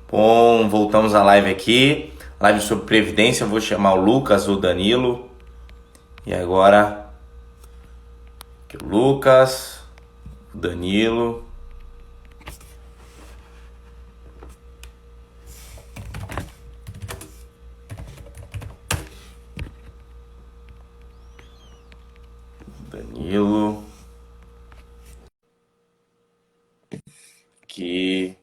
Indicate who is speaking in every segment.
Speaker 1: Bom, voltamos à live aqui. Live sobre Previdência. Eu vou chamar o Lucas ou o Danilo. E agora, aqui o Lucas, o Danilo. Danilo. Aqui.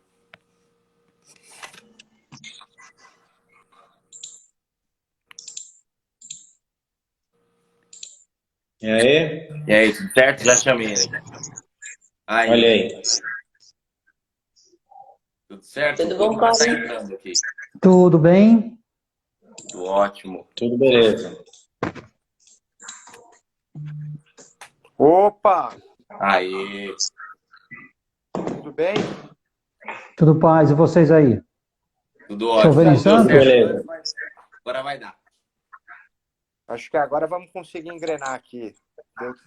Speaker 2: E aí?
Speaker 1: E aí, tudo certo? Já chamei ele.
Speaker 2: Olha
Speaker 1: Aí,
Speaker 2: aí.
Speaker 1: tudo certo?
Speaker 3: Tudo
Speaker 1: O
Speaker 3: bom,
Speaker 1: Lucas tá
Speaker 3: Cláudio?
Speaker 1: entrando aqui.
Speaker 4: Tudo bem?
Speaker 1: Tudo ótimo.
Speaker 2: Tudo beleza.
Speaker 5: Opa,
Speaker 1: Aí,
Speaker 5: tudo bem?
Speaker 4: Tudo paz. E vocês aí?
Speaker 1: tudo ótimo.
Speaker 4: Chovendo em
Speaker 1: Não deu
Speaker 4: Santos?
Speaker 1: certo,
Speaker 2: Beleza.
Speaker 1: mas agora vai dar.
Speaker 5: Acho que agora vamos conseguir engrenar aqui.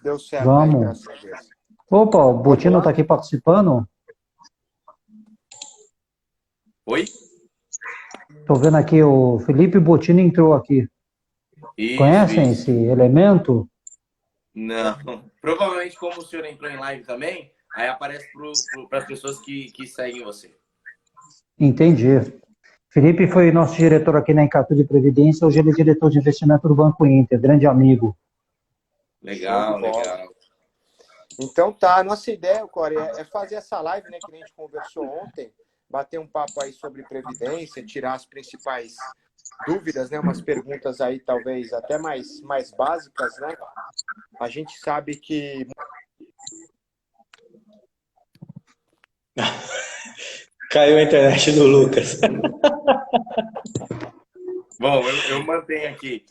Speaker 5: Deu certo aí,
Speaker 4: Vamos.
Speaker 5: graças a Deus.
Speaker 4: Opa, o
Speaker 5: Vamos
Speaker 4: Botino
Speaker 5: lá?
Speaker 4: está aqui participando.
Speaker 1: Oi?
Speaker 4: Estou vendo aqui o Felipe Botino entrou aqui. Conhecem
Speaker 1: Isso.
Speaker 4: esse elemento?
Speaker 1: Não. Provavelmente, como o senhor entrou em live também, aí aparece para as pessoas que seguem você.
Speaker 4: Entendi. Felipe foi nosso diretor aqui na Icatu de Previdência. Hoje ele é diretor de investimento do Banco Inter. Grande amigo.
Speaker 1: Legal,
Speaker 5: Show de bola.
Speaker 1: legal.
Speaker 5: Então tá, a nossa ideia, Core, é fazer essa live, né, que a gente conversou ontem, bater um papo aí sobre previdência, tirar as principais dúvidas, né, umas perguntas aí talvez até mais básicas, né? A gente sabe que
Speaker 2: Caiu a internet do Lucas.
Speaker 1: Bom, eu mantenho aqui.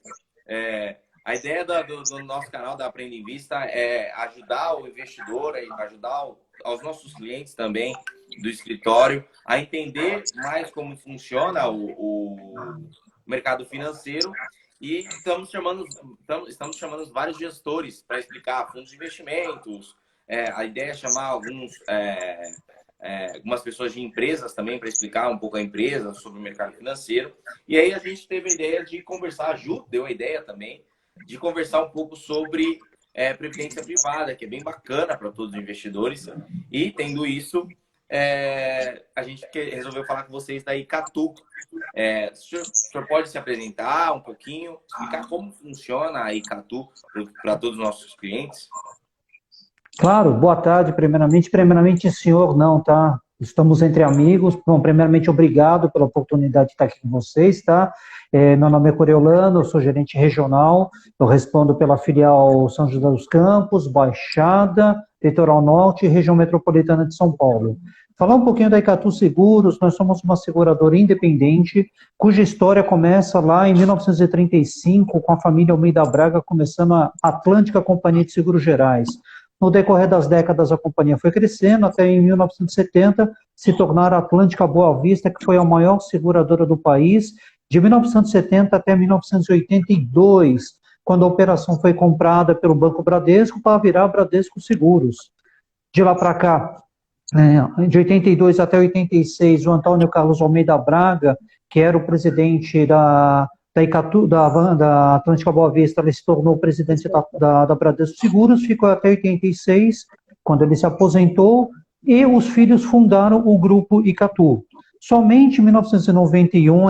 Speaker 1: A ideia do nosso canal da Aprenda em Vista é ajudar o investidor, ajudar aos nossos clientes também do escritório a entender mais como funciona o mercado financeiro e estamos chamando vários gestores para explicar fundos de investimentos. A ideia é chamar algumas pessoas de empresas também para explicar um pouco a empresa sobre o mercado financeiro. E aí a gente teve a ideia de conversar, a Ju deu a ideia também, de conversar um pouco sobre previdência privada, que é bem bacana para todos os investidores. E, tendo isso, a gente resolveu falar com vocês da Icatu. O senhor pode se apresentar um pouquinho, explicar como funciona a Icatu para todos os nossos clientes?
Speaker 4: Claro, boa tarde, primeiramente. Primeiramente, senhor, não, tá? Estamos entre amigos. Bom, primeiramente, obrigado pela oportunidade de estar aqui com vocês, tá? Meu nome é Coriolano, eu sou gerente regional, eu respondo pela filial São José dos Campos, Baixada, Litoral Norte e região metropolitana de São Paulo. Falar um pouquinho da Icatu Seguros, nós somos uma seguradora independente, cuja história começa lá em 1935, com a família Almeida Braga, começando a Atlântica Companhia de Seguros Gerais. No decorrer das décadas, a companhia foi crescendo, até em 1970 se tornar a Atlântica Boa Vista, que foi a maior seguradora do país, de 1970 até 1982, quando a operação foi comprada pelo Banco Bradesco para virar Bradesco Seguros. De lá para cá, de 82 até 86, o Antônio Carlos Almeida Braga, que era o presidente da Atlântica Boa Vista, ele se tornou presidente da Bradesco Seguros, ficou até 86, quando ele se aposentou, e os filhos fundaram o grupo Icatu. Somente em 1991,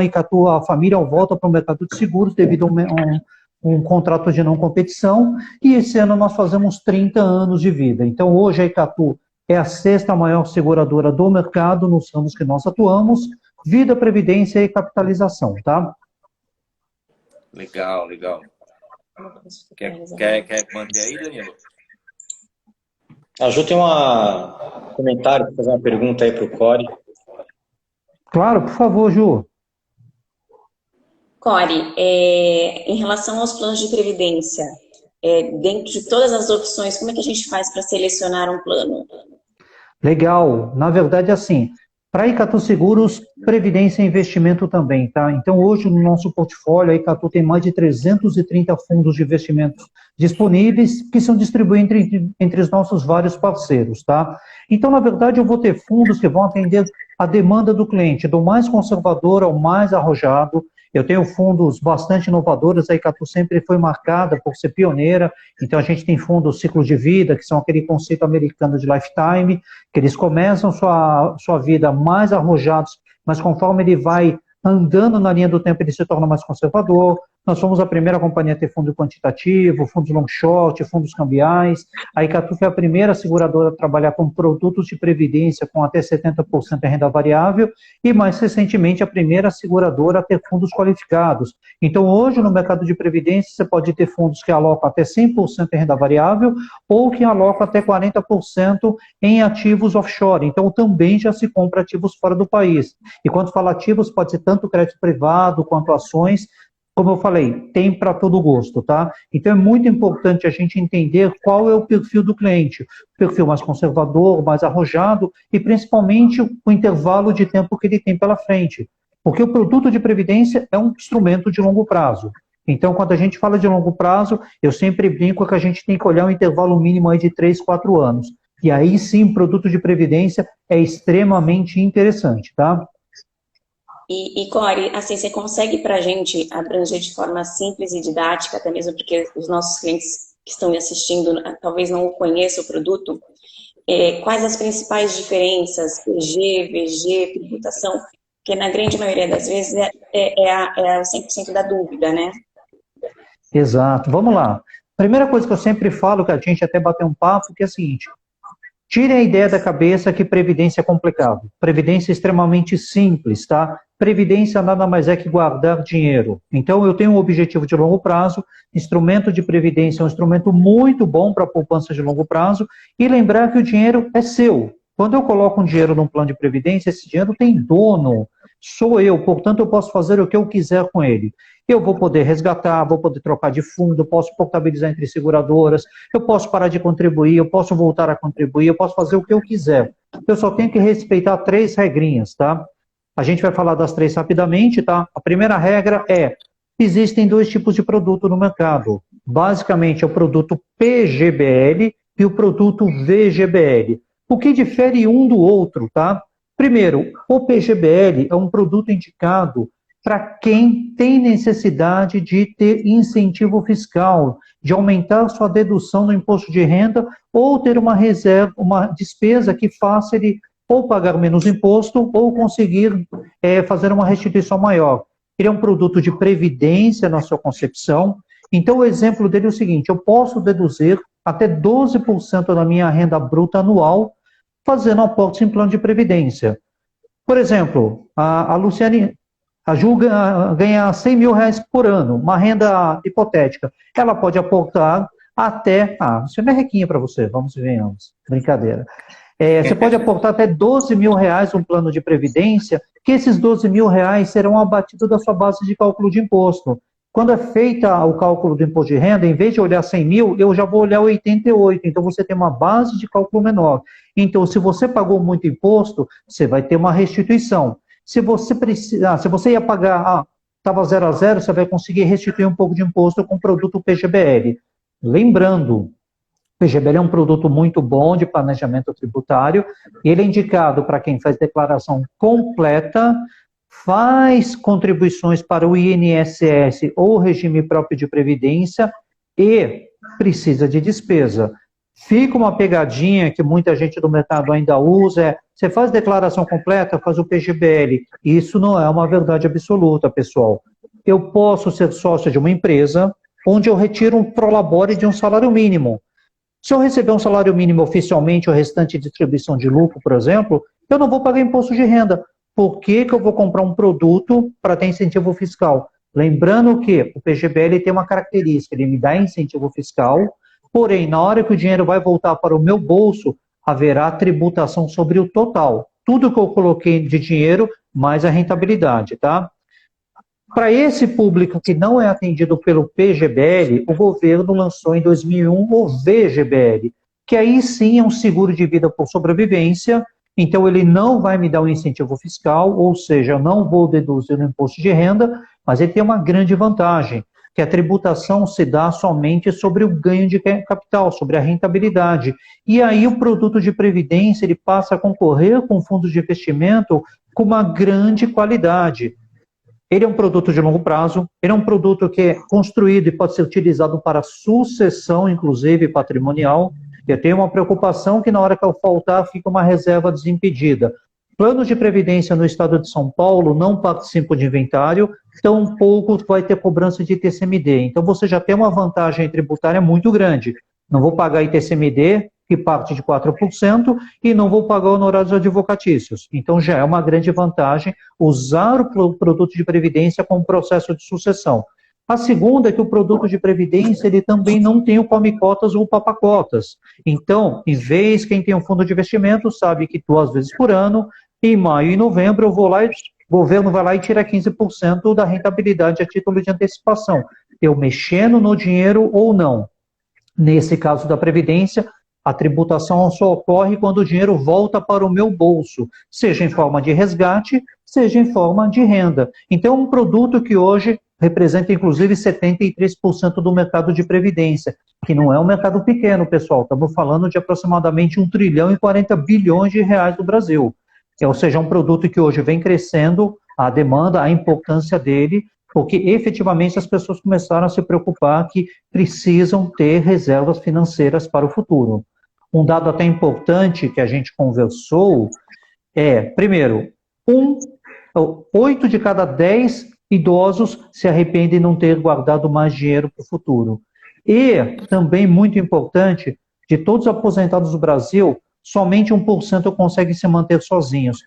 Speaker 4: a família volta para o mercado de seguros devido a um contrato de não competição, e esse ano nós fazemos 30 anos de vida. Então, hoje a Icatu é a sexta maior seguradora do mercado nos ramos que nós atuamos, vida, previdência e capitalização, tá?
Speaker 1: Legal, legal. Quer manter aí, Danilo?
Speaker 2: A Ju tem um comentário para fazer uma pergunta aí para o Core.
Speaker 4: Claro, por favor, Ju.
Speaker 3: Core, em relação aos planos de previdência, dentro de todas as opções, como é que a gente faz para selecionar um plano?
Speaker 4: Legal. Na verdade, assim, Para a Icatu Seguros, previdência e investimento também, tá? Então, hoje, no nosso portfólio, a Icatu tem mais de 330 fundos de investimentos disponíveis, que são distribuídos entre os nossos vários parceiros, tá? Então, na verdade, eu vou ter fundos que vão atender a demanda do cliente, do mais conservador ao mais arrojado. Eu tenho fundos bastante inovadores, a Icatu sempre foi marcada por ser pioneira, então a gente tem fundos ciclos de vida, que são aquele conceito americano de lifetime, que eles começam sua vida mais arrojados, mas conforme ele vai andando na linha do tempo, ele se torna mais conservador. Nós fomos a primeira companhia a ter fundo quantitativo, fundos long short, fundos cambiais. A Icatu foi a primeira seguradora a trabalhar com produtos de previdência com até 70% de renda variável e, mais recentemente, a primeira seguradora a ter fundos qualificados. Então, hoje, no mercado de previdência, você pode ter fundos que alocam até 100% em renda variável ou que alocam até 40% em ativos offshore. Então, também já se compra ativos fora do país. E quando fala ativos, pode ser tanto crédito privado quanto ações. Como eu falei, tem para todo gosto, tá? Então é muito importante a gente entender qual é o perfil do cliente. O perfil mais conservador, mais arrojado e principalmente o intervalo de tempo que ele tem pela frente. Porque o produto de previdência é um instrumento de longo prazo. Então, quando a gente fala de longo prazo, eu sempre brinco que a gente tem que olhar um intervalo mínimo aí de 3, 4 anos. E aí sim, o produto de previdência é extremamente interessante, tá?
Speaker 3: E Cori, assim, você consegue para a gente abranger de forma simples e didática, até mesmo porque os nossos clientes que estão me assistindo talvez não conheçam o produto, quais as principais diferenças, PG, VG, tributação, que na grande maioria das vezes é o 100% da dúvida, né?
Speaker 4: Exato, vamos lá. Primeira coisa que eu sempre falo, que a gente até bateu um papo, que é a seguinte: tire a ideia da cabeça que previdência é complicado. Previdência é extremamente simples, tá? Previdência nada mais é que guardar dinheiro. Então, eu tenho um objetivo de longo prazo, instrumento de previdência é um instrumento muito bom para poupança de longo prazo, e lembrar que o dinheiro é seu. Quando eu coloco um dinheiro num plano de previdência, esse dinheiro tem dono, sou eu, portanto, eu posso fazer o que eu quiser com ele. Eu vou poder resgatar, vou poder trocar de fundo, eu posso portabilizar entre seguradoras, eu posso parar de contribuir, eu posso voltar a contribuir, eu posso fazer o que eu quiser. Eu só tenho que respeitar 3 regrinhas, tá? A gente vai falar das 3 rapidamente, tá? A primeira regra é: existem 2 tipos de produto no mercado. Basicamente, é o produto PGBL e o produto VGBL. O que difere um do outro, tá? Primeiro, o PGBL é um produto indicado para quem tem necessidade de ter incentivo fiscal, de aumentar sua dedução no imposto de renda ou ter uma reserva, uma despesa que faça ele ou pagar menos imposto ou conseguir fazer uma restituição maior. Ele é um produto de previdência na sua concepção. Então, o exemplo dele é o seguinte: eu posso deduzir até 12% da minha renda bruta anual fazendo aportes em plano de previdência. Por exemplo, a Luciane, a Ju ganha 100 mil reais por ano, uma renda hipotética. Ela pode aportar até... isso é merrequinha para você, vamos ver, brincadeira. Você pode aportar até 12 mil reais um plano de previdência, que esses 12 mil reais serão abatidos da sua base de cálculo de imposto. Quando é feita o cálculo do imposto de renda, em vez de olhar 100 mil, eu já vou olhar 88. Então, você tem uma base de cálculo menor. Então, se você pagou muito imposto, você vai ter uma restituição. Se você se você ia pagar, estava 0 a 0, você vai conseguir restituir um pouco de imposto com o produto PGBL. Lembrando, o PGBL é um produto muito bom de planejamento tributário. Ele é indicado para quem faz declaração completa, faz contribuições para o INSS ou regime próprio de previdência e precisa de despesa. Fica uma pegadinha que muita gente do mercado ainda usa, você faz declaração completa, faz o PGBL. Isso não é uma verdade absoluta, pessoal. Eu posso ser sócio de uma empresa onde eu retiro um prolabore de um salário mínimo. Se eu receber um salário mínimo oficialmente, o restante de distribuição de lucro, por exemplo, eu não vou pagar imposto de renda. Por que eu vou comprar um produto para ter incentivo fiscal? Lembrando que o PGBL tem uma característica, ele me dá incentivo fiscal, porém, na hora que o dinheiro vai voltar para o meu bolso, haverá tributação sobre o total. Tudo que eu coloquei de dinheiro, mais a rentabilidade, tá? Para esse público que não é atendido pelo PGBL, o governo lançou em 2001 o VGBL, que aí sim é um seguro de vida por sobrevivência, Então, ele não vai me dar um incentivo fiscal, ou seja, eu não vou deduzir no imposto de renda, mas ele tem uma grande vantagem, que a tributação se dá somente sobre o ganho de capital, sobre a rentabilidade. E aí o produto de previdência ele passa a concorrer com fundos de investimento com uma grande qualidade. Ele é um produto de longo prazo, ele é um produto que é construído e pode ser utilizado para sucessão, inclusive patrimonial. Eu tenho uma preocupação que na hora que eu faltar fica uma reserva desimpedida. Planos de previdência no estado de São Paulo não participam de inventário, tampouco vai ter cobrança de ITCMD. Então você já tem uma vantagem tributária muito grande. Não vou pagar ITCMD, que parte de 4%, e não vou pagar honorários advocatícios. Então já é uma grande vantagem usar o produto de previdência como processo de sucessão. A segunda é que o produto de previdência ele também não tem o come-cotas ou papacotas. Então, em vez quem tem um fundo de investimento sabe que 2 vezes por ano, em maio e novembro, eu vou lá e o governo vai lá e tira 15% da rentabilidade a título de antecipação. Eu mexendo no dinheiro ou não. Nesse caso da Previdência, a tributação só ocorre quando o dinheiro volta para o meu bolso, seja em forma de resgate, seja em forma de renda. Então, é um produto que hoje representa, inclusive, 73% do mercado de previdência, que não é um mercado pequeno, pessoal. Estamos falando de aproximadamente 1 trilhão e 40 bilhões de reais do Brasil. Ou seja, é um produto que hoje vem crescendo, a demanda, a importância dele, porque efetivamente as pessoas começaram a se preocupar que precisam ter reservas financeiras para o futuro. Um dado até importante que a gente conversou é, primeiro, 8 de cada 10 idosos se arrependem de não ter guardado mais dinheiro para o futuro. E, também muito importante, de todos os aposentados do Brasil, somente 1% conseguem se manter sozinhos.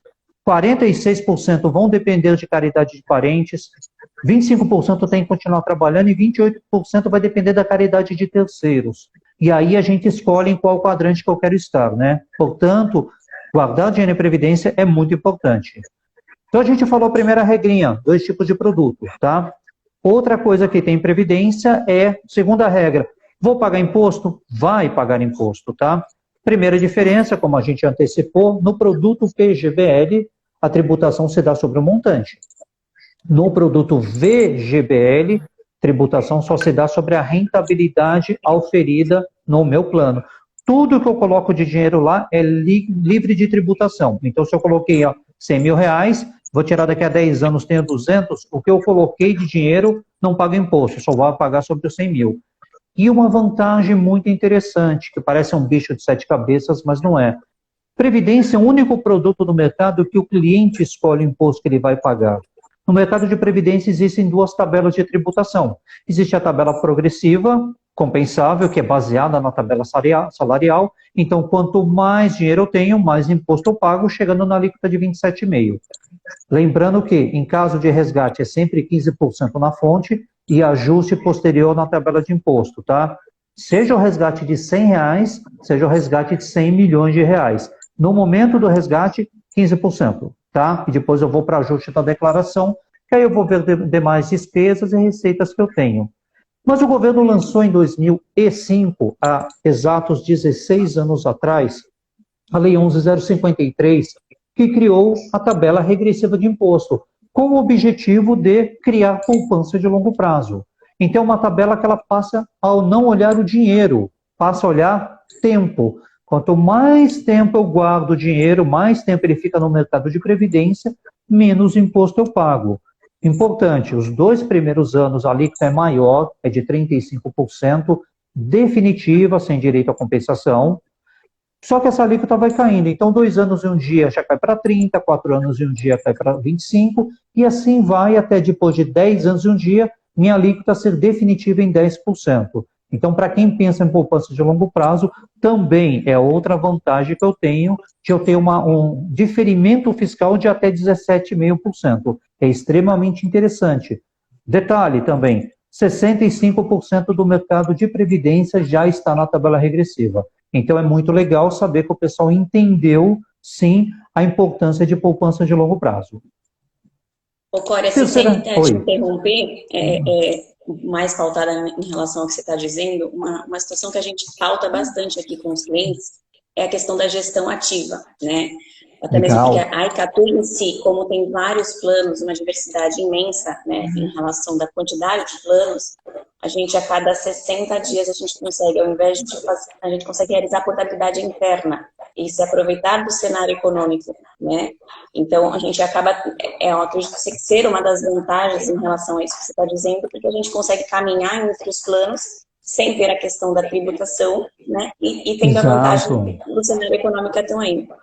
Speaker 4: 46% vão depender de caridade de parentes, 25% tem que continuar trabalhando e 28% vai depender da caridade de terceiros. E aí a gente escolhe em qual quadrante que eu quero estar, né? Portanto, guardar dinheiro em previdência é muito importante. Então a gente falou a primeira regrinha, 2 tipos de produto, tá? Outra coisa que tem em previdência é, segunda regra, vou pagar imposto? Vai pagar imposto, tá? Primeira diferença, como a gente antecipou, no produto PGBL, a tributação se dá sobre o montante. No produto VGBL, tributação só se dá sobre a rentabilidade auferida no meu plano. Tudo que eu coloco de dinheiro lá é livre de tributação. Então, se eu coloquei 100 mil reais, vou tirar daqui a 10 anos, tenho 200, o que eu coloquei de dinheiro não paga imposto, só vou pagar sobre os 100 mil. E uma vantagem muito interessante, que parece um bicho de 7 cabeças, mas não é. Previdência é o único produto do mercado que o cliente escolhe o imposto que ele vai pagar. No mercado de previdência existem 2 tabelas de tributação. Existe a tabela progressiva, compensável, que é baseada na tabela salarial. Então, quanto mais dinheiro eu tenho, mais imposto eu pago, chegando na alíquota de 27,5%. Lembrando que, em caso de resgate, é sempre 15% na fonte e ajuste posterior na tabela de imposto, tá? Seja o resgate de R$100, seja o resgate de 100 milhões de reais. No momento do resgate, 15%, tá? E depois eu vou para ajuste da declaração, que aí eu vou ver demais despesas e receitas que eu tenho. Mas o governo lançou em 2005, há exatos 16 anos atrás, a Lei 11.053, que criou a tabela regressiva de imposto, com o objetivo de criar poupança de longo prazo. Então, é uma tabela que ela passa ao não olhar o dinheiro, passa a olhar tempo. Quanto mais tempo eu guardo o dinheiro, mais tempo ele fica no mercado de previdência, menos imposto eu pago. Importante, os 2 primeiros anos a alíquota é maior, é de 35%, definitiva, sem direito à compensação. Só que essa alíquota vai caindo. Então, 2 anos e um dia já cai para 30, 4 anos e um dia cai para 25, e assim vai até depois de 10 anos e um dia, minha alíquota ser definitiva em 10%. Então, para quem pensa em poupança de longo prazo, também é outra vantagem que eu tenho, de eu ter um diferimento fiscal de até 17,5%. É extremamente interessante. Detalhe também, 65% do mercado de previdência já está na tabela regressiva. Então, é muito legal saber que o pessoal entendeu, sim, a importância de poupança de longo prazo.
Speaker 3: Ô, Cória, se sem te interromper, mais pautada em relação ao que você está dizendo, uma situação que a gente pauta bastante aqui com os clientes é a questão da gestão ativa, né? Até mesmo
Speaker 4: Legal.
Speaker 3: porque a Icatu em si, como tem vários planos, uma diversidade imensa, né, em relação da quantidade de planos, a gente a cada 60 dias a gente consegue, ao invés de fazer, a gente consegue realizar a portabilidade interna e se aproveitar do cenário econômico, né? Então a gente acaba, eu acredito que ser uma das vantagens em relação a isso que você está dizendo, porque a gente consegue caminhar entre os planos sem ter a questão da tributação, né? E tendo a vantagem do cenário econômico até ainda.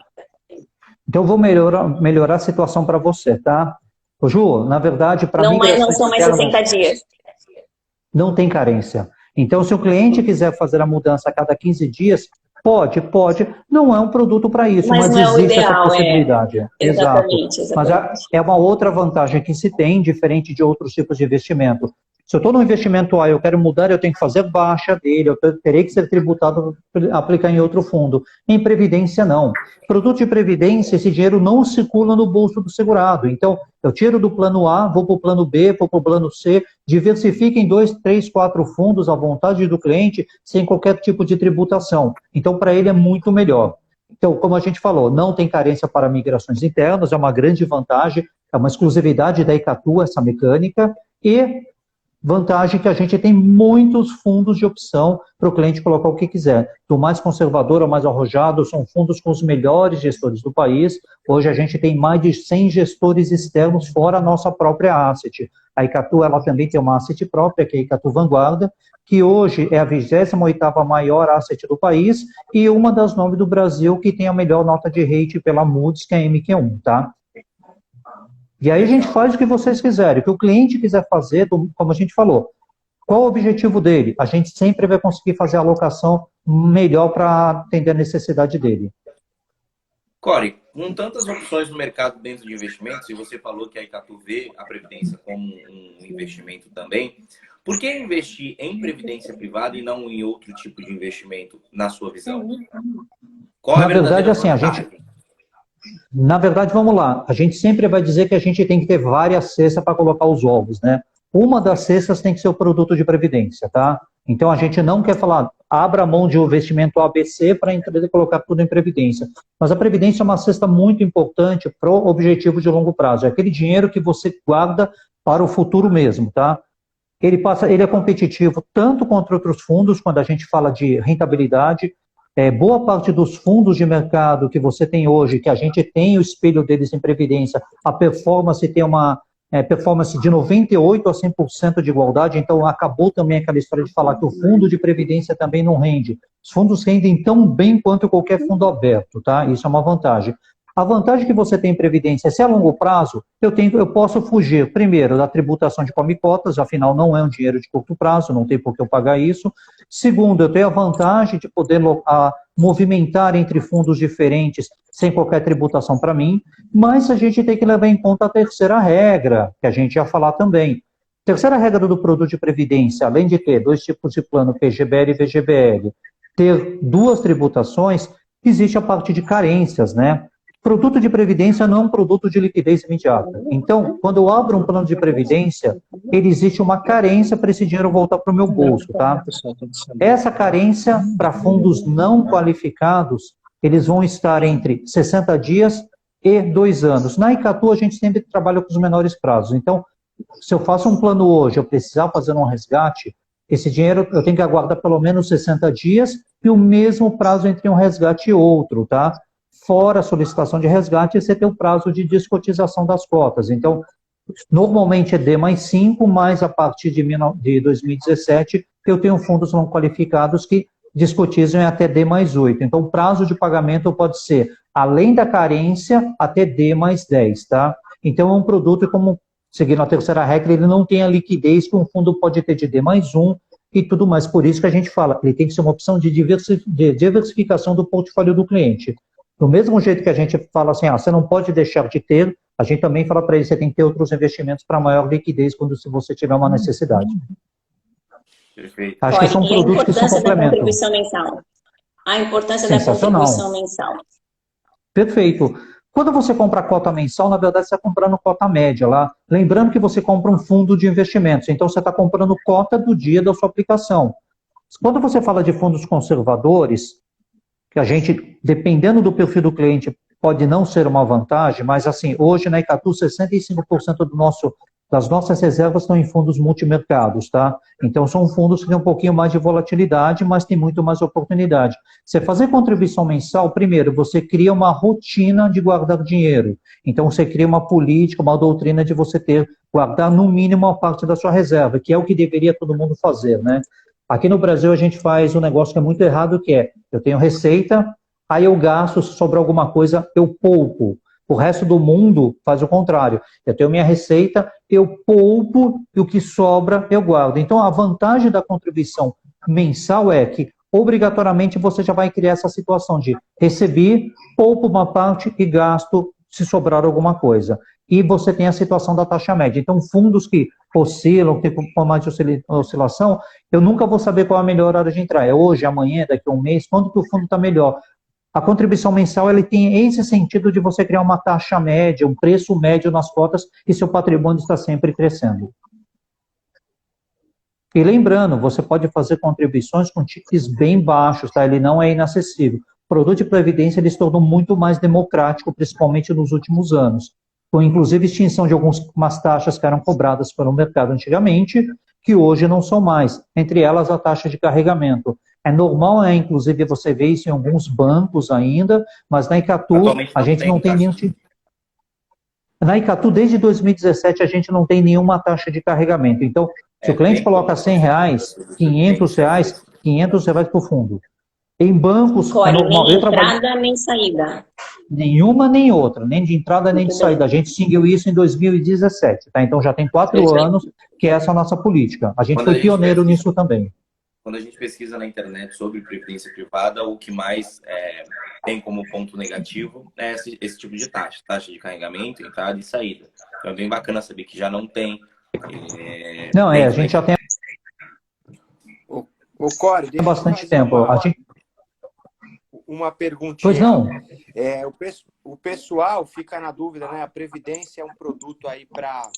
Speaker 4: Então, eu vou melhorar a situação para você, tá? Ô, Ju, na verdade, para mim...
Speaker 3: Não são mais 60 dias.
Speaker 4: Não tem carência. Então, se o cliente quiser fazer a mudança a cada 15 dias, pode. Não é um produto para isso, mas
Speaker 3: não
Speaker 4: existe
Speaker 3: é o ideal,
Speaker 4: essa possibilidade.
Speaker 3: Exatamente.
Speaker 4: Mas é uma outra vantagem que se tem, diferente de outros tipos de investimento. Se eu estou no investimento A, eu quero mudar, eu tenho que fazer baixa dele, eu terei que ser tributado, aplicar em outro fundo. Em previdência, não. Produto de previdência, esse dinheiro não circula no bolso do segurado. Então, eu tiro do plano A, vou para o plano B, vou para o plano C, diversifica em 2, 3, 4 fundos à vontade do cliente, sem qualquer tipo de tributação. Então, para ele é muito melhor. Então, como a gente falou, não tem carência para migrações internas, é uma grande vantagem, é uma exclusividade da Icatu, essa mecânica, e vantagem que a gente tem muitos fundos de opção para o cliente colocar o que quiser. Do mais conservador ao mais arrojado, são fundos com os melhores gestores do país. Hoje a gente tem mais de 100 gestores externos fora a nossa própria asset. A Icatu, ela também tem uma asset própria, que é a Icatu Vanguarda, que hoje é a 28ª maior asset do país e uma das 9 do Brasil que tem a melhor nota de rate pela Moody's, que é a MQ1, tá? E aí a gente faz o que vocês quiserem, o que o cliente quiser fazer, como a gente falou. Qual o objetivo dele? A gente sempre vai conseguir fazer a alocação melhor para atender a necessidade dele.
Speaker 1: Core, com tantas opções no mercado dentro de investimentos, e você falou que a Icatu vê a Previdência como um investimento também, por que investir em Previdência privada e não em outro tipo de investimento, na sua visão? Qual é a verdadeira vantagem?
Speaker 4: Na verdade, vamos lá. A gente sempre vai dizer que a gente tem que ter várias cestas para colocar os ovos, né? Uma das cestas tem que ser o produto de previdência, tá? Então, a gente não quer falar, abra mão de um investimento ABC para colocar tudo em previdência. Mas a previdência é uma cesta muito importante para o objetivo de longo prazo. É aquele dinheiro que você guarda para o futuro mesmo, tá? Ele é competitivo tanto contra outros fundos, quando a gente fala de rentabilidade. Boa parte dos fundos de mercado que você tem hoje, que a gente tem o espelho deles em previdência, a performance tem uma performance de 98% a 100% de igualdade, então acabou também aquela história de falar que o fundo de previdência também não rende. Os fundos rendem tão bem quanto qualquer fundo aberto, tá? Isso é uma vantagem. A vantagem que você tem em previdência, se é a longo prazo, eu posso fugir, primeiro, da tributação de come-cotas, afinal não é um dinheiro de curto prazo, não tem por que eu pagar isso. Segundo, eu tenho a vantagem de poder movimentar entre fundos diferentes sem qualquer tributação para mim, mas a gente tem que levar em conta a terceira regra, que a gente ia falar também. Terceira regra do produto de previdência, além de ter 2 tipos de plano, PGBL e VGBL, ter 2 tributações, existe a parte de carências, né? Produto de previdência não é um produto de liquidez imediata. Então, quando eu abro um plano de previdência, existe uma carência para esse dinheiro voltar para o meu bolso, tá? Essa carência, para fundos não qualificados, eles vão estar entre 60 dias e 2 anos. Na Icatu, a gente sempre trabalha com os menores prazos. Então, se eu faço um plano hoje, eu precisar fazer um resgate, esse dinheiro eu tenho que aguardar pelo menos 60 dias e o mesmo prazo entre um resgate e outro, tá? Fora a solicitação de resgate, você tem o prazo de descotização das cotas. Então, normalmente é D mais 5, mas a partir de 2017, eu tenho fundos não qualificados que descotizam até D mais 8. Então, o prazo de pagamento pode ser, além da carência, até D mais 10, tá? Então, é um produto, como seguindo a terceira regra, ele não tem a liquidez que um fundo pode ter de D mais 1 e tudo mais. Por isso que a gente fala, ele tem que ser uma opção de diversificação do portfólio do cliente. Do mesmo jeito que a gente fala assim, você não pode deixar de ter, a gente também fala para ele, você tem que ter outros investimentos para maior liquidez se você tiver uma necessidade.
Speaker 1: Perfeito.
Speaker 4: Acho que são produtos que se complementam.
Speaker 3: A importância da contribuição mensal.
Speaker 4: Perfeito. Quando você compra a cota mensal, na verdade você está comprando cota média lá. Lembrando que você compra um fundo de investimentos, então você está comprando cota do dia da sua aplicação. Quando você fala de fundos conservadores, que a gente, dependendo do perfil do cliente, pode não ser uma vantagem, mas assim, hoje na Icatu 65% das nossas reservas estão em fundos multimercados, tá? Então são fundos que têm um pouquinho mais de volatilidade, mas tem muito mais oportunidade. Você fazer contribuição mensal, primeiro, você cria uma rotina de guardar dinheiro. Então você cria uma política, uma doutrina de você guardar no mínimo uma parte da sua reserva, que é o que deveria todo mundo fazer, né? Aqui no Brasil a gente faz um negócio que é muito errado, que é, eu tenho receita, aí eu gasto, se sobrar alguma coisa, eu poupo. O resto do mundo faz o contrário. Eu tenho minha receita, eu poupo e o que sobra eu guardo. Então, a vantagem da contribuição mensal é que, obrigatoriamente, você já vai criar essa situação de receber, poupo uma parte e gasto se sobrar alguma coisa. E você tem a situação da taxa média. Então, fundos que oscilam, que tem um pouco mais de oscilação, eu nunca vou saber qual é a melhor hora de entrar. É hoje, amanhã, daqui a um mês, quando que o fundo está melhor? A contribuição mensal ele tem esse sentido de você criar uma taxa média, um preço médio nas cotas e seu patrimônio está sempre crescendo. E lembrando, você pode fazer contribuições com tickets bem baixos, tá? Ele não é inacessível. O produto de previdência ele se tornou muito mais democrático, principalmente nos últimos anos, com inclusive extinção de algumas taxas que eram cobradas pelo mercado antigamente, que hoje não são mais, entre elas a taxa de carregamento. É normal, inclusive, você ver isso em alguns bancos ainda, mas na Icatu a gente não tem nenhum tipo. Na Icatu, desde 2017, a gente não tem nenhuma taxa de carregamento. Então, se o cliente coloca R$100, R$500, R$500 para o fundo. Em bancos...
Speaker 3: Nem entrada, nem saída.
Speaker 4: Nenhuma, nem outra. Nem de entrada, nem de saída. A gente seguiu isso em 2017. Tá? Então, já tem 4 anos que essa é a nossa política. A gente foi pioneiro nisso também.
Speaker 1: Quando a gente pesquisa na internet sobre previdência privada, o que mais tem como ponto negativo é esse tipo de taxa de carregamento, entrada e saída. Então é bem bacana saber que já não tem.
Speaker 4: Não, a gente já tem.
Speaker 5: O Core, deixa
Speaker 4: bastante tempo.
Speaker 5: Uma perguntinha.
Speaker 4: Pois não.
Speaker 5: O pessoal fica na dúvida, né? A Previdência é um produto aí para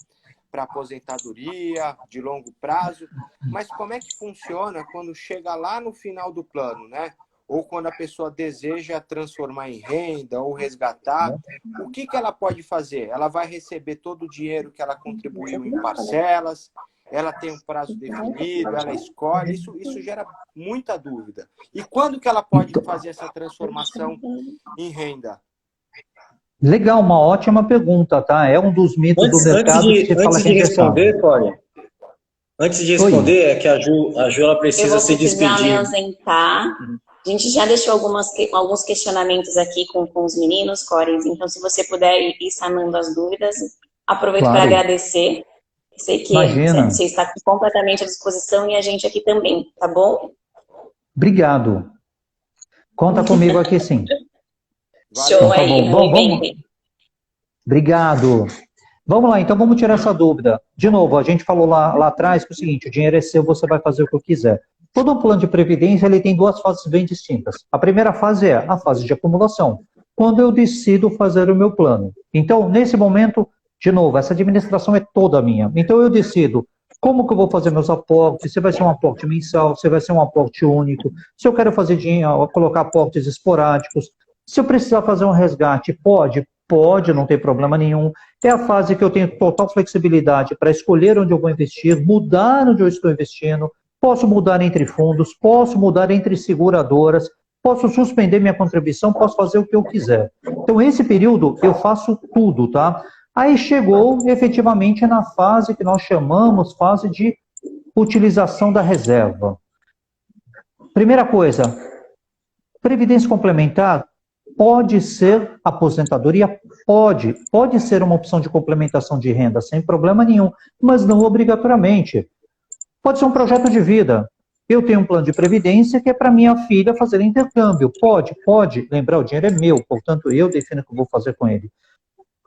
Speaker 5: aposentadoria, de longo prazo, mas como é que funciona quando chega lá no final do plano, né? Ou quando a pessoa deseja transformar em renda ou resgatar, o que ela pode fazer? Ela vai receber todo o dinheiro que ela contribuiu em parcelas, ela tem um prazo definido, ela escolhe, isso gera muita dúvida. E quando que ela pode fazer essa transformação em renda?
Speaker 2: Legal, uma ótima pergunta, tá? É um dos mitos do mercado que você fala que é responder, Cória. Antes de responder, é que a Ju ela precisa se despedir.
Speaker 3: Eu vou precisar me ausentar. A gente já deixou alguns questionamentos aqui com os meninos, Cória. Então, se você puder ir sanando as dúvidas, aproveito para agradecer. Sei que você está completamente à disposição e a gente aqui também, tá bom?
Speaker 4: Obrigado. Conta comigo aqui, sim.
Speaker 3: Show aí,
Speaker 4: muito bem. Obrigado. Vamos lá, então vamos tirar essa dúvida. De novo, a gente falou lá atrás que é o seguinte, o dinheiro é seu, você vai fazer o que quiser. Todo um plano de previdência ele tem 2 fases bem distintas. A primeira fase é a fase de acumulação, quando eu decido fazer o meu plano. Então, nesse momento, de novo, essa administração é toda minha. Então, eu decido como que eu vou fazer meus aportes, se vai ser um aporte mensal, se vai ser um aporte único, se eu quero fazer dinheiro, colocar aportes esporádicos. Se eu precisar fazer um resgate, pode, não tem problema nenhum. É a fase que eu tenho total flexibilidade para escolher onde eu vou investir, mudar onde eu estou investindo, posso mudar entre fundos, posso mudar entre seguradoras, posso suspender minha contribuição, posso fazer o que eu quiser. Então, esse período eu faço tudo, tá? Aí chegou efetivamente na fase que nós chamamos fase de utilização da reserva. Primeira coisa, previdência complementar pode ser aposentadoria? Pode ser uma opção de complementação de renda, sem problema nenhum, mas não obrigatoriamente. Pode ser um projeto de vida. Eu tenho um plano de previdência que é para minha filha fazer intercâmbio. Pode. Lembrar, o dinheiro é meu, portanto, eu defino o que eu vou fazer com ele.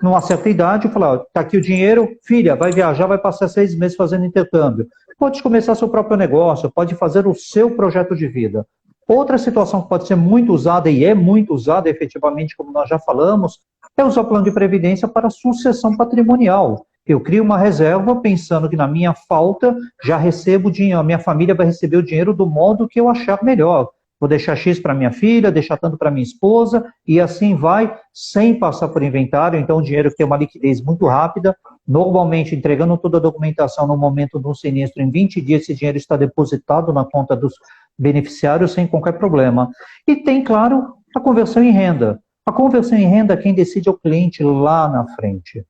Speaker 4: Numa certa idade, eu falo, tá aqui o dinheiro, filha, vai viajar, vai passar 6 meses fazendo intercâmbio. Pode começar seu próprio negócio, pode fazer o seu projeto de vida. Outra situação que pode ser muito usada, e é muito usada efetivamente, como nós já falamos, é usar o plano de previdência para sucessão patrimonial. Eu crio uma reserva pensando que na minha falta já recebo dinheiro, a minha família vai receber o dinheiro do modo que eu achar melhor. vou deixar X para minha filha, deixar tanto para minha esposa, e assim vai, sem passar por inventário. Então, o dinheiro tem uma liquidez muito rápida. Normalmente, entregando toda a documentação no momento do sinistro, em 20 dias, esse dinheiro está depositado na conta dos beneficiários sem qualquer problema. E tem, claro, a conversão em renda. A conversão em renda, quem decide é o cliente lá na frente.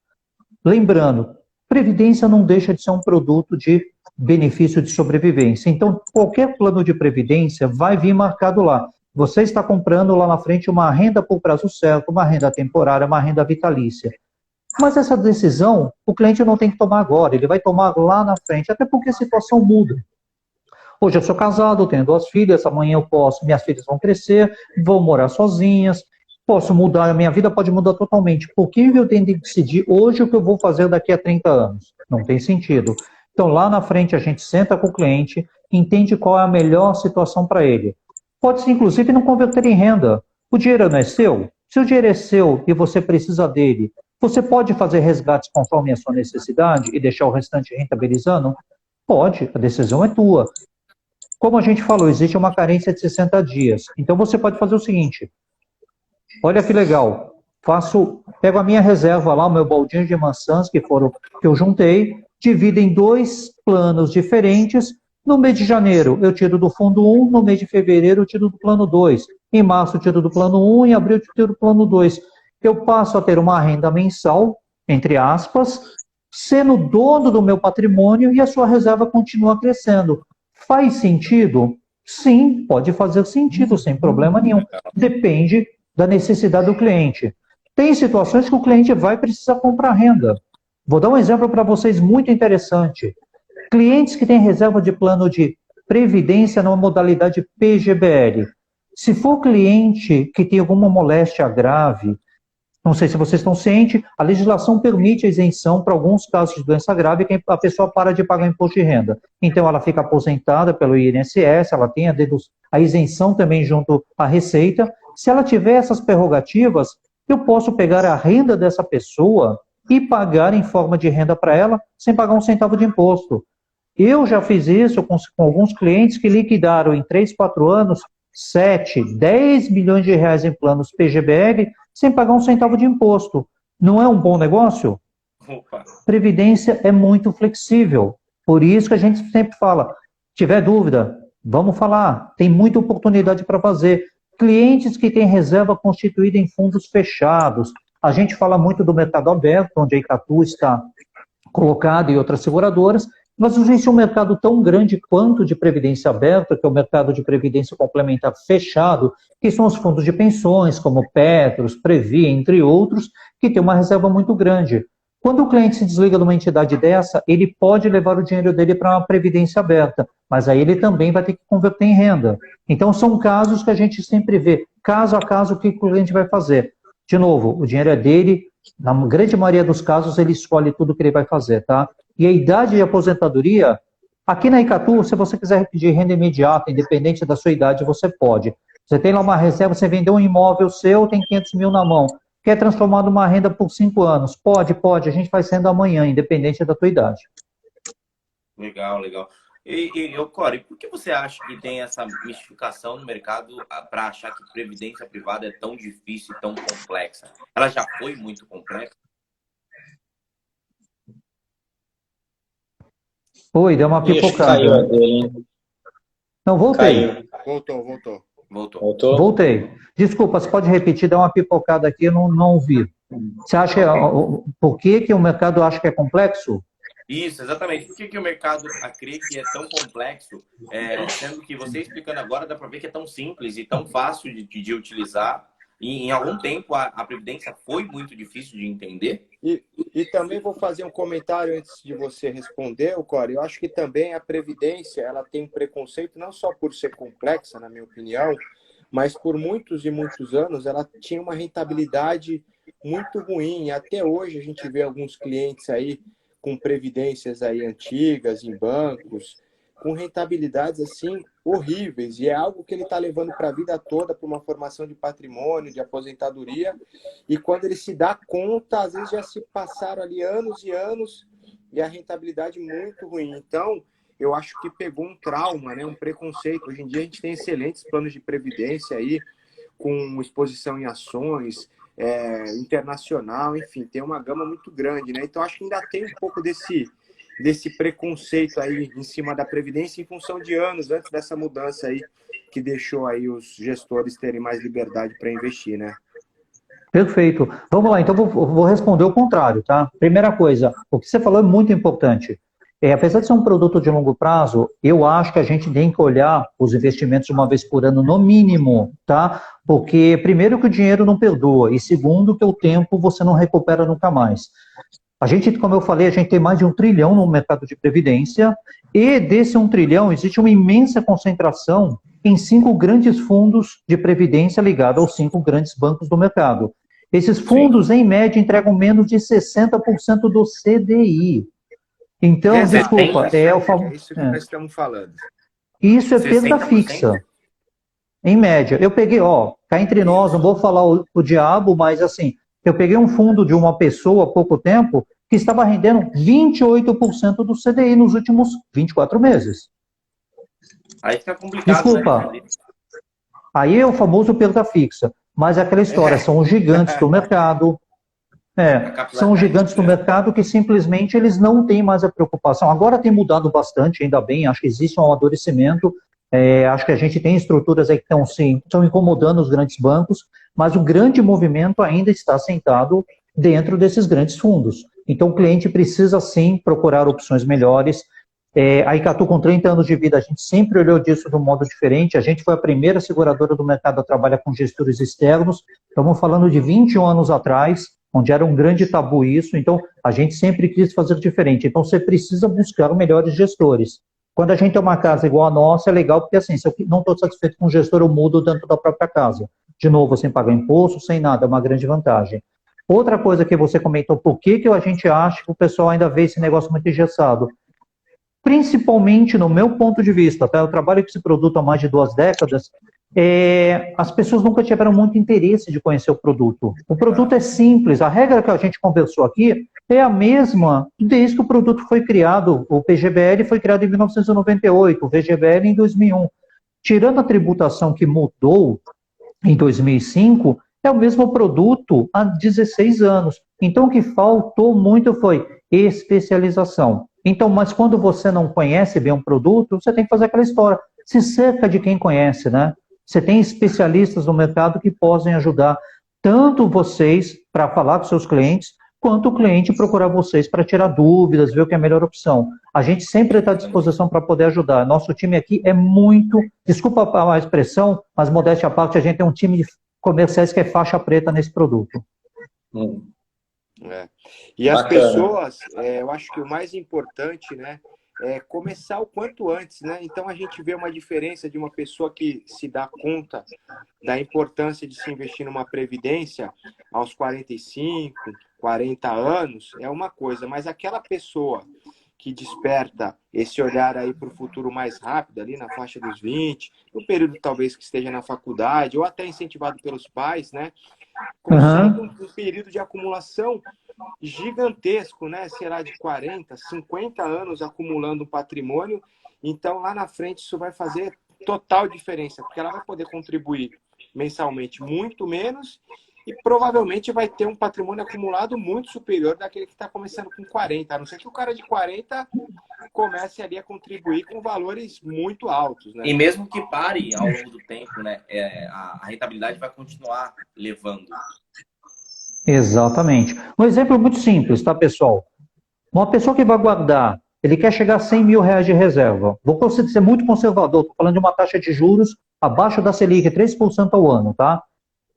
Speaker 4: Lembrando, previdência não deixa de ser um produto de benefício de sobrevivência. Então, qualquer plano de previdência vai vir marcado lá. Você está comprando lá na frente uma renda por prazo certo, uma renda temporária, uma renda vitalícia. Mas essa decisão, o cliente não tem que tomar agora, ele vai tomar lá na frente, até porque a situação muda. Hoje eu sou casado, tenho 2 filhas, amanhã eu posso, minhas filhas vão crescer, vão morar sozinhas, posso mudar, a minha vida pode mudar totalmente. Por que eu tenho que decidir hoje o que eu vou fazer daqui a 30 anos? Não tem sentido. Então, lá na frente, a gente senta com o cliente, entende qual é a melhor situação para ele. Pode-se, inclusive, não converter em renda. O dinheiro não é seu? Se o dinheiro é seu e você precisa dele, você pode fazer resgates conforme a sua necessidade e deixar o restante rentabilizando? Pode, a decisão é tua. Como a gente falou, existe uma carência de 60 dias. Então, você pode fazer o seguinte. Olha que legal. Pego a minha reserva lá, o meu baldinho de maçãs que eu juntei, divido em 2 planos diferentes. No mês de janeiro, eu tiro do fundo 1, no mês de fevereiro, eu tiro do plano 2. Em março, eu tiro do plano 1, em abril, eu tiro do plano 2. Eu passo a ter uma renda mensal, entre aspas, sendo dono do meu patrimônio e a sua reserva continua crescendo. Faz sentido? Sim, pode fazer sentido, sem problema nenhum. Depende da necessidade do cliente. Tem situações que o cliente vai precisar comprar renda. Vou dar um exemplo para vocês muito interessante. Clientes que têm reserva de plano de previdência na modalidade PGBL. Se for cliente que tem alguma moléstia grave, não sei se vocês estão cientes, a legislação permite a isenção para alguns casos de doença grave que a pessoa para de pagar imposto de renda. Então, ela fica aposentada pelo INSS, ela tem a isenção também junto à Receita. Se ela tiver essas prerrogativas, eu posso pegar a renda dessa pessoa e pagar em forma de renda para ela, sem pagar um centavo de imposto. Eu já fiz isso com alguns clientes que liquidaram em 3, 4 anos 7, 10 milhões de reais em planos PGBL sem pagar um centavo de imposto. Não é um bom negócio?
Speaker 1: Opa.
Speaker 4: Previdência é muito flexível. Por isso que a gente sempre fala, tiver dúvida, vamos falar. Tem muita oportunidade para fazer. Clientes que têm reserva constituída em fundos fechados. A gente fala muito do mercado aberto, onde a Icatu está colocada e outras seguradoras, mas existe um mercado tão grande quanto de previdência aberta, que é o mercado de previdência complementar fechado, que são os fundos de pensões, como Petros, Previ, entre outros, que tem uma reserva muito grande. Quando o cliente se desliga de uma entidade dessa, ele pode levar o dinheiro dele para uma previdência aberta, mas aí ele também vai ter que converter em renda. Então, são casos que a gente sempre vê, caso a caso, o que o cliente vai fazer. De novo, o dinheiro é dele, na grande maioria dos casos, ele escolhe tudo que ele vai fazer, tá? E a idade de aposentadoria, aqui na Icatu, se você quiser pedir renda imediata, independente da sua idade, você pode. Você tem lá uma reserva, você vendeu um imóvel seu, tem 500 mil na mão, quer transformar numa renda por 5 anos? Pode, a gente faz renda amanhã, independente da tua idade.
Speaker 1: Legal, legal. Corey, por que você acha que tem essa mistificação no mercado para achar que previdência privada é tão difícil e tão complexa? Ela já foi muito complexa?
Speaker 4: Oi, deu uma pipocada.
Speaker 2: Caiu a dele, hein?
Speaker 4: Não, voltei.
Speaker 5: Voltou.
Speaker 4: Voltei. Desculpa, você pode repetir, dá uma pipocada aqui, eu não ouvi. Você acha, por que o mercado acha que é complexo?
Speaker 1: Isso, exatamente. Por que o mercado crê que é tão complexo, sendo que você explicando agora dá para ver que é tão simples e tão fácil de utilizar? E em algum tempo a previdência foi muito difícil de entender?
Speaker 5: E também vou fazer um comentário antes de você responder, Corey. Eu acho que também a previdência ela tem um preconceito não só por ser complexa, na minha opinião, mas por muitos e muitos anos ela tinha uma rentabilidade muito ruim. E até hoje a gente vê alguns clientes aí com previdências aí antigas em bancos, com rentabilidades assim horríveis, e é algo que ele está levando para a vida toda, para uma formação de patrimônio, de aposentadoria, e quando ele se dá conta, às vezes já se passaram ali anos e anos, e a rentabilidade muito ruim. Então, eu acho que pegou um trauma, né, um preconceito. Hoje em dia a gente tem excelentes planos de previdência aí, com exposição em ações, internacional, enfim, tem uma gama muito grande, né? Então acho que ainda tem um pouco desse preconceito aí em cima da previdência em função de anos antes dessa mudança aí que deixou aí os gestores terem mais liberdade para investir, né?
Speaker 4: Perfeito. Vamos lá, então vou responder o contrário, tá? Primeira coisa, o que você falou é muito importante. Apesar de ser um produto de longo prazo, eu acho que a gente tem que olhar os investimentos uma vez por ano, no mínimo, tá? Porque, primeiro, que o dinheiro não perdoa, e segundo, que o tempo você não recupera nunca mais. A gente, como eu falei, a gente tem mais de 1 trilhão no mercado de previdência, e desse 1 trilhão existe uma imensa concentração em 5 grandes fundos de previdência ligados aos 5 grandes bancos do mercado. Esses fundos, em média, entregam menos de 60% do CDI. Então, desculpa,
Speaker 5: é o famoso. É isso que nós estamos falando.
Speaker 4: Isso é perda fixa, em média. Eu peguei, cá entre nós, não vou falar o diabo, mas assim, eu peguei um fundo de uma pessoa há pouco tempo que estava rendendo 28% do CDI nos últimos 24 meses.
Speaker 1: Aí fica complicado.
Speaker 4: Desculpa.
Speaker 1: Né?
Speaker 4: Aí é o famoso perda fixa. Mas é aquela história, são os gigantes do mercado. São os gigantes do mercado que simplesmente eles não têm mais a preocupação. Agora tem mudado bastante, ainda bem, acho que existe um amadurecimento, acho que a gente tem estruturas aí que estão incomodando os grandes bancos, mas o grande movimento ainda está sentado dentro desses grandes fundos. Então o cliente precisa sim procurar opções melhores. A Icatu, com 30 anos de vida, a gente sempre olhou disso de um modo diferente. A gente foi a primeira seguradora do mercado a trabalhar com gestores externos. Estamos falando de 21 anos atrás, onde era um grande tabu isso. Então, a gente sempre quis fazer diferente. Então, você precisa buscar os melhores gestores. Quando a gente tem uma casa igual a nossa, é legal, porque assim, se eu não estou satisfeito com o gestor, eu mudo dentro da própria casa. De novo, sem pagar imposto, sem nada, é uma grande vantagem. Outra coisa que você comentou, por que a gente acha que o pessoal ainda vê esse negócio muito engessado? Principalmente, no meu ponto de vista, tá? Eu trabalho com esse produto há mais de 2 décadas, as pessoas nunca tiveram muito interesse de conhecer o produto. O produto é simples, a regra que a gente conversou aqui é a mesma desde que o produto foi criado. O PGBL foi criado em 1998, o VGBL em 2001. Tirando a tributação que mudou em 2005, é o mesmo produto há 16 anos. Então, o que faltou muito foi especialização. Então, mas quando você não conhece bem um produto, você tem que fazer aquela história. Se cerca de quem conhece, né? Você tem especialistas no mercado que podem ajudar tanto vocês para falar com seus clientes, quanto o cliente procurar vocês para tirar dúvidas, ver o que é a melhor opção. A gente sempre está à disposição para poder ajudar. Nosso time aqui é muito, desculpa a expressão, mas modéstia à parte, a gente tem um time de comerciais que é faixa preta nesse produto.
Speaker 5: E as pessoas, eu acho que o mais importante, né, é começar o quanto antes, né? Então a gente vê uma diferença de uma pessoa que se dá conta da importância de se investir numa previdência aos 45, 40 anos, é uma coisa, mas aquela pessoa que desperta esse olhar aí para o futuro mais rápido, ali na faixa dos 20, no período talvez que esteja na faculdade, ou até incentivado pelos pais, né? Consegue um período de acumulação gigantesco, né? Será de 40, 50 anos acumulando um patrimônio. Então, lá na frente, isso vai fazer total diferença, porque ela vai poder contribuir mensalmente muito menos e provavelmente vai ter um patrimônio acumulado muito superior daquele que está começando com 40, a não ser que o cara de 40 comece ali a contribuir com valores muito altos, né?
Speaker 1: E mesmo que pare ao longo do tempo, né, a rentabilidade vai continuar levando.
Speaker 4: Exatamente. Um exemplo muito simples, tá, pessoal? Uma pessoa que vai guardar, ele quer chegar a 100 mil reais de reserva. Vou ser muito conservador, estou falando de uma taxa de juros abaixo da Selic, 3% ao ano, tá?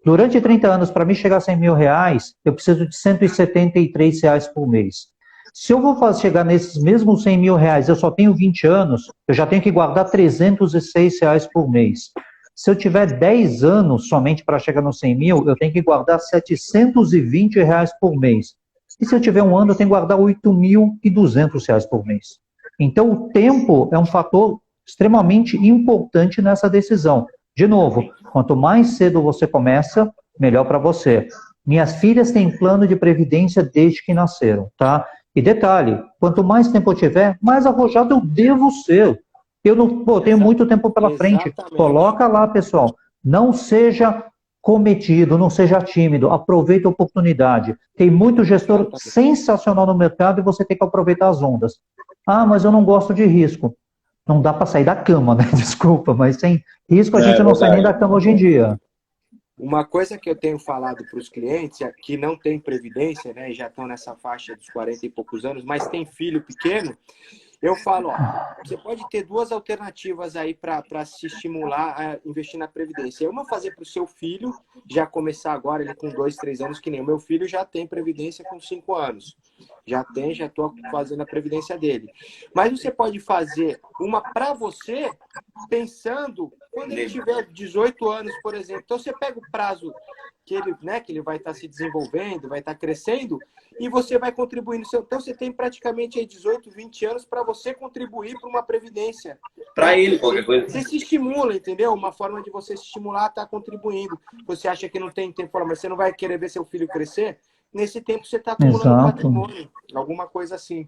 Speaker 4: Durante 30 anos, para mim chegar a 100 mil reais, eu preciso de 173 reais por mês. Se eu vou chegar nesses mesmos 100 mil reais, eu só tenho 20 anos, eu já tenho que guardar 306 reais por mês. Se eu tiver 10 anos somente para chegar nos 100 mil, eu tenho que guardar 720 reais por mês. E se eu tiver um ano, eu tenho que guardar 8.200 reais por mês. Então, o tempo é um fator extremamente importante nessa decisão. De novo, quanto mais cedo você começa, melhor para você. Minhas filhas têm plano de previdência desde que nasceram, tá? E detalhe, quanto mais tempo eu tiver, mais arrojado eu devo ser. Eu não, tenho muito tempo pela frente. Coloca lá, pessoal. Não seja cometido, não seja tímido. Aproveite a oportunidade. Tem muito gestor sensacional no mercado e você tem que aproveitar as ondas. Ah, mas eu não gosto de risco. Não dá para sair da cama, né? Desculpa, mas sem risco a gente não sai nem da cama hoje em dia.
Speaker 5: Uma coisa que eu tenho falado para os clientes, que não tem previdência, né, e já estão nessa faixa dos 40 e poucos anos, mas tem filho pequeno, eu falo, ó, você pode ter duas alternativas aí para se estimular a investir na previdência. Uma fazer para o seu filho, já começar agora, ele com 2, 3 anos, que nem o meu filho já tem previdência com 5 anos. Já estou fazendo a previdência dele. Mas você pode fazer uma para você, pensando quando ele tiver 18 anos, por exemplo. Então você pega o prazo que ele vai estar se desenvolvendo, vai estar crescendo, e você vai contribuindo. Então você tem praticamente aí 18, 20 anos para você contribuir para uma previdência.
Speaker 1: Para ele, qualquer coisa.
Speaker 5: Você se estimula, entendeu? Uma forma de você se estimular a estar contribuindo. Você acha que não tem tempo, mas você não vai querer ver seu filho crescer? Nesse tempo você está acumulando patrimônio, alguma coisa assim.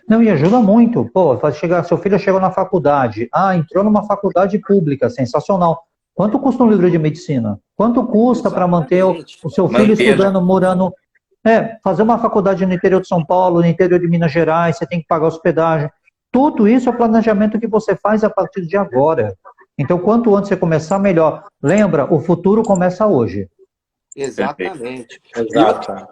Speaker 4: Não, e ajuda muito. Pô, seu filho chegou na faculdade. Ah, entrou numa faculdade pública, sensacional. Quanto custa um livro de medicina? Quanto custa para manter o seu filho estudando, morando... fazer uma faculdade no interior de São Paulo, no interior de Minas Gerais, você tem que pagar hospedagem. Tudo isso é o planejamento que você faz a partir de agora. Então, quanto antes você começar, melhor. Lembra, o futuro começa hoje.
Speaker 5: Exatamente.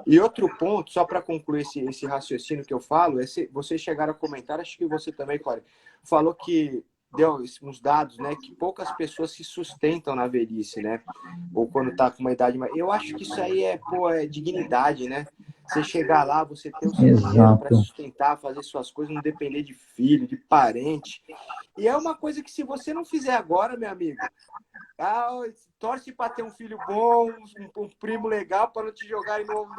Speaker 5: E outro ponto, só para concluir esse raciocínio que eu falo, vocês chegaram a comentar, acho que você também, Cori, falou que deu uns dados, né, que poucas pessoas se sustentam na velhice, né? Ou quando está com uma idade mais... Eu acho que isso aí é dignidade, né? Você chegar lá, você ter o seu dinheiro para sustentar, fazer suas coisas, não depender de filho, de parente. E é uma coisa que se você não fizer agora, meu amigo, torce para ter um filho bom, um primo legal para não te jogar em novo.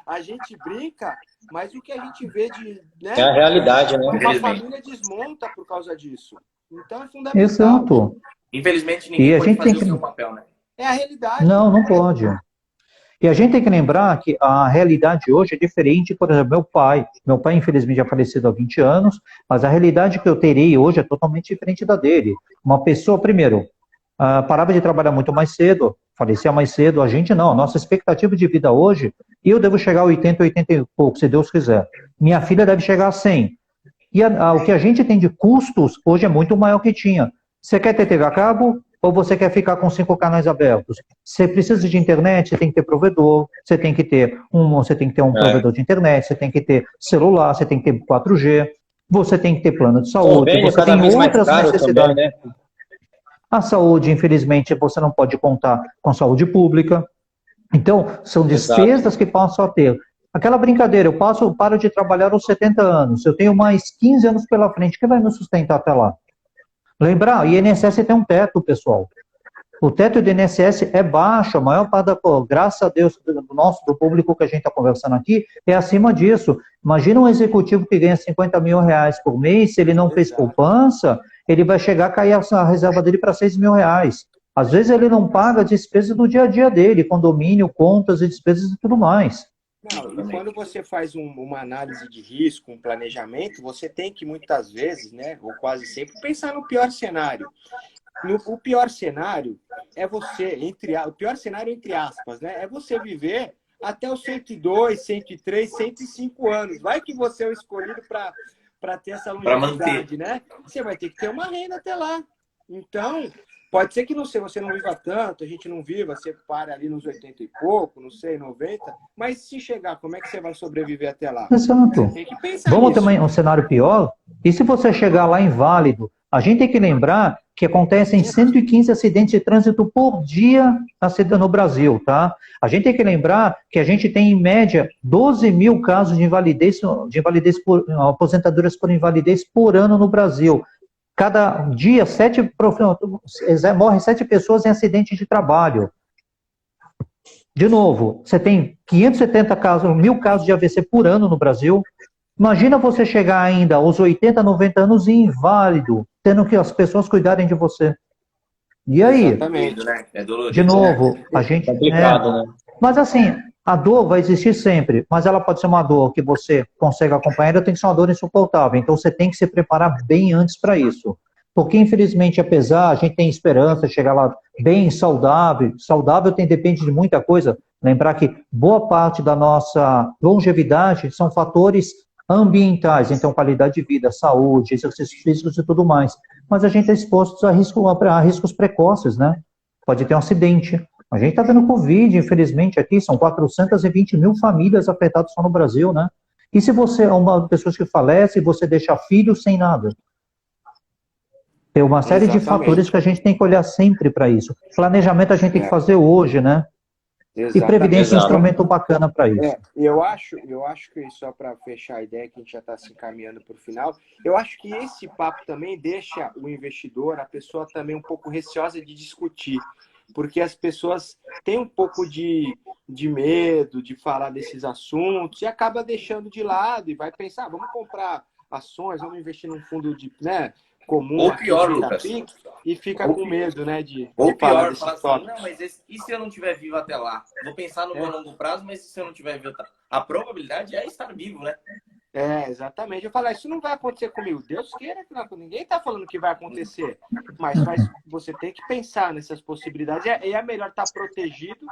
Speaker 5: A gente brinca, mas o que a gente vê
Speaker 2: é a realidade, né?
Speaker 5: Uma família desmonta por causa disso. Então é fundamental.
Speaker 4: Exato.
Speaker 1: Infelizmente ninguém pode fazer o seu papel, né?
Speaker 5: É a realidade.
Speaker 4: Não pode. E a gente tem que lembrar que a realidade hoje é diferente, por exemplo, meu pai infelizmente já falecido há 20 anos, mas a realidade que eu terei hoje é totalmente diferente da dele. Uma pessoa, primeiro, parava de trabalhar muito mais cedo, falecia mais cedo, a gente não, nossa expectativa de vida hoje, eu devo chegar a 80, 80 e pouco, se Deus quiser. Minha filha deve chegar a 100. E o que a gente tem de custos hoje é muito maior que tinha. Você quer ter TV a cabo ou você quer ficar com 5 canais abertos? Você precisa de internet, você tem que ter provedor, você tem que ter um provedor de internet, você tem que ter celular, você tem que ter 4G, você tem que ter plano de saúde, você tem outras necessidades. Também, né? A saúde, infelizmente, você não pode contar com saúde pública. Então, são despesas que passam a ter. Aquela brincadeira, eu paro de trabalhar aos 70 anos, eu tenho mais 15 anos pela frente, que vai me sustentar até lá? Lembrar, o INSS tem um teto, pessoal. O teto do INSS é baixo, a maior parte graças a Deus, do público que a gente está conversando aqui, é acima disso. Imagina um executivo que ganha 50 mil reais por mês, se ele não fez poupança, ele vai chegar a cair a reserva dele para 6 mil reais. Às vezes ele não paga despesas do dia a dia dele, condomínio, contas e despesas e tudo mais.
Speaker 5: Não, e quando você faz uma análise de risco, um planejamento, você tem que muitas vezes, né, ou quase sempre, pensar no pior cenário. O pior cenário é você, o pior cenário entre aspas, né, é você viver até os 102, 103, 105 anos. Vai que você é o escolhido para ter essa longevidade, né? Você vai ter que ter uma renda até lá. Então, pode ser que você não viva tanto, a gente não viva, você para ali nos 80 e pouco, não sei, 90, mas se chegar, como é que você vai sobreviver até lá?
Speaker 4: Exato.
Speaker 5: Tem que pensar
Speaker 4: Vamos
Speaker 5: nisso.
Speaker 4: ter um cenário pior? E se você chegar lá inválido? A gente tem que lembrar que acontecem 115 acidentes de trânsito por dia no Brasil, tá? A gente tem que lembrar que a gente tem, em média, 12 mil casos de invalidez aposentadoras por invalidez por ano no Brasil. Cada dia, morrem 7 pessoas em acidente de trabalho. De novo, você tem 570 casos, 1.000 casos de AVC por ano no Brasil. Imagina você chegar ainda aos 80, 90 anos e inválido, tendo que as pessoas cuidarem de você. E aí?
Speaker 5: Exatamente, né?
Speaker 1: É dolorido,
Speaker 4: de novo,
Speaker 1: né?
Speaker 4: a gente...
Speaker 2: Complicado, né?
Speaker 4: Mas assim, A dor vai existir sempre, mas ela pode ser uma dor que você consegue acompanhar, ou tem que ser uma dor insuportável. Então, você tem que se preparar bem antes para isso. Porque, infelizmente, apesar, a gente tem esperança de chegar lá bem saudável. Saudável depende de muita coisa. Lembrar que boa parte da nossa longevidade são fatores ambientais. Então, qualidade de vida, saúde, exercícios físicos e tudo mais. Mas a gente é exposto a riscos precoces, né? Pode ter um acidente. A gente está vendo Covid, infelizmente, aqui são 420 mil famílias afetadas só no Brasil, né? E se você é uma pessoa que falece e você deixa filhos sem nada? Tem uma série de fatores que a gente tem que olhar sempre para isso. Planejamento a gente tem que fazer hoje, né? E previdência é um instrumento bacana para isso.
Speaker 5: Eu acho que, só para fechar a ideia, que a gente já está se encaminhando para o final, eu acho que esse papo também deixa o investidor, a pessoa também um pouco receosa de discutir, porque as pessoas têm um pouco de medo de falar desses assuntos e acaba deixando de lado e vai pensar, vamos comprar ações, vamos investir num fundo de, né, comum.
Speaker 1: Ou pior, Lucas.
Speaker 5: E fica com medo, né, de
Speaker 1: pior, fala assim, não, mas e se eu não estiver vivo até lá? Vou pensar no meu longo prazo, mas se eu não estiver vivo até lá? A probabilidade é estar vivo, né?
Speaker 5: Exatamente. Eu falo, isso não vai acontecer comigo. Deus queira que não. Ninguém está falando que vai acontecer. Mas você tem que pensar nessas possibilidades. E é melhor estar protegido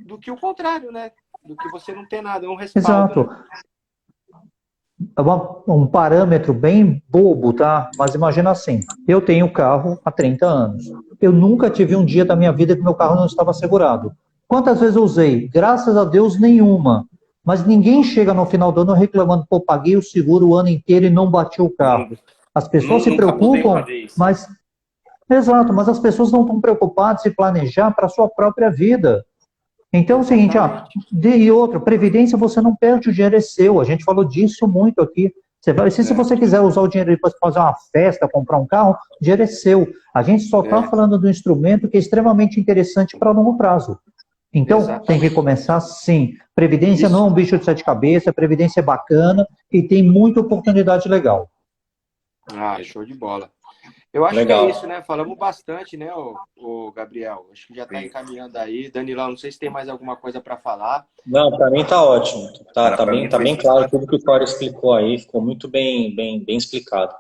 Speaker 5: do que o contrário, né? Do que você não ter nada, um respaldo.
Speaker 4: Exato. Um parâmetro bem bobo, tá? Mas imagina assim, eu tenho carro há 30 anos. Eu nunca tive um dia da minha vida que meu carro não estava segurado. Quantas vezes eu usei? Graças a Deus, nenhuma. Mas ninguém chega no final do ano reclamando, pô, paguei o seguro o ano inteiro e não bati o carro. As pessoas se preocupam, mas... Exato, mas as pessoas não estão preocupadas em planejar para a sua própria vida. Então é o seguinte, e outra, previdência, você não perde, o dinheiro é seu. A gente falou disso muito aqui. Se você quiser usar o dinheiro para fazer uma festa, comprar um carro, o dinheiro é seu. A gente só está falando do instrumento que é extremamente interessante para longo prazo. Então, tem que começar sim. Previdência não é um bicho de sete cabeças, previdência é bacana e tem muita oportunidade legal.
Speaker 5: Show de bola. Eu acho que é isso, né? Falamos bastante, né, o Gabriel? Acho que já está encaminhando aí. Danilão, não sei se tem mais alguma coisa para falar.
Speaker 2: Não, para mim tá ótimo. Tá bem claro tudo que o Córy explicou aí. Ficou muito bem explicado.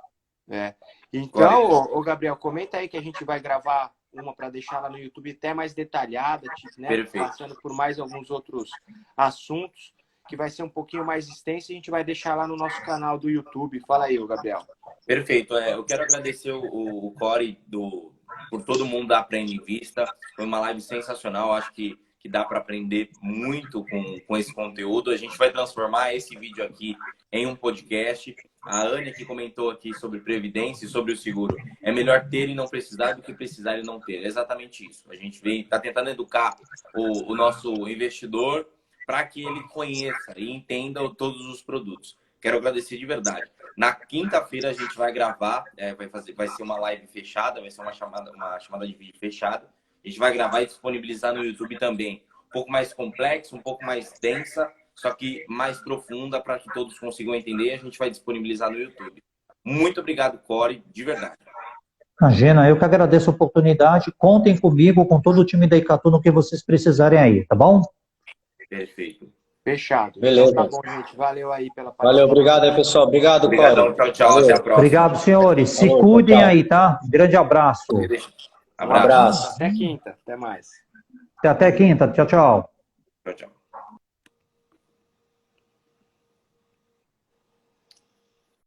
Speaker 5: Então, o Gabriel, comenta aí que a gente vai gravar uma para deixar lá no YouTube até mais detalhada, né? Passando por mais alguns outros assuntos, que vai ser um pouquinho mais extenso e a gente vai deixar lá no nosso canal do YouTube. Fala aí, Gabriel.
Speaker 1: Perfeito. Eu quero agradecer o Córy por todo mundo da Aprende Invista. Foi uma live sensacional. Acho que dá para aprender muito com esse conteúdo. A gente vai transformar esse vídeo aqui em um podcast. A Anne que comentou aqui sobre previdência e sobre o seguro. É melhor ter e não precisar do que precisar e não ter. É exatamente isso. A gente está tentando educar o nosso investidor para que ele conheça e entenda todos os produtos. Quero agradecer de verdade. Na quinta-feira a gente vai gravar, vai ser uma live fechada, vai ser uma chamada de vídeo fechada. A gente vai gravar e disponibilizar no YouTube também. Um pouco mais complexo, um pouco mais densa, só que mais profunda para que todos consigam entender. A gente vai disponibilizar no YouTube. Muito obrigado, Córy, de verdade.
Speaker 4: Imagina, eu que agradeço a oportunidade. Contem comigo, com todo o time da Icatu, no que vocês precisarem aí, tá bom?
Speaker 1: Perfeito.
Speaker 5: Fechado.
Speaker 2: Beleza.
Speaker 5: Então, tá bom, gente. Valeu aí pela participação.
Speaker 2: Valeu, obrigado aí, pessoal. Obrigado, Córy.
Speaker 1: Tchau. Até a próxima.
Speaker 4: Obrigado, senhores. Se cuidem aí, tá? Grande abraço.
Speaker 2: Um abraço.
Speaker 5: Até quinta. Até mais.
Speaker 4: Até quinta. Tchau.
Speaker 1: Tchau.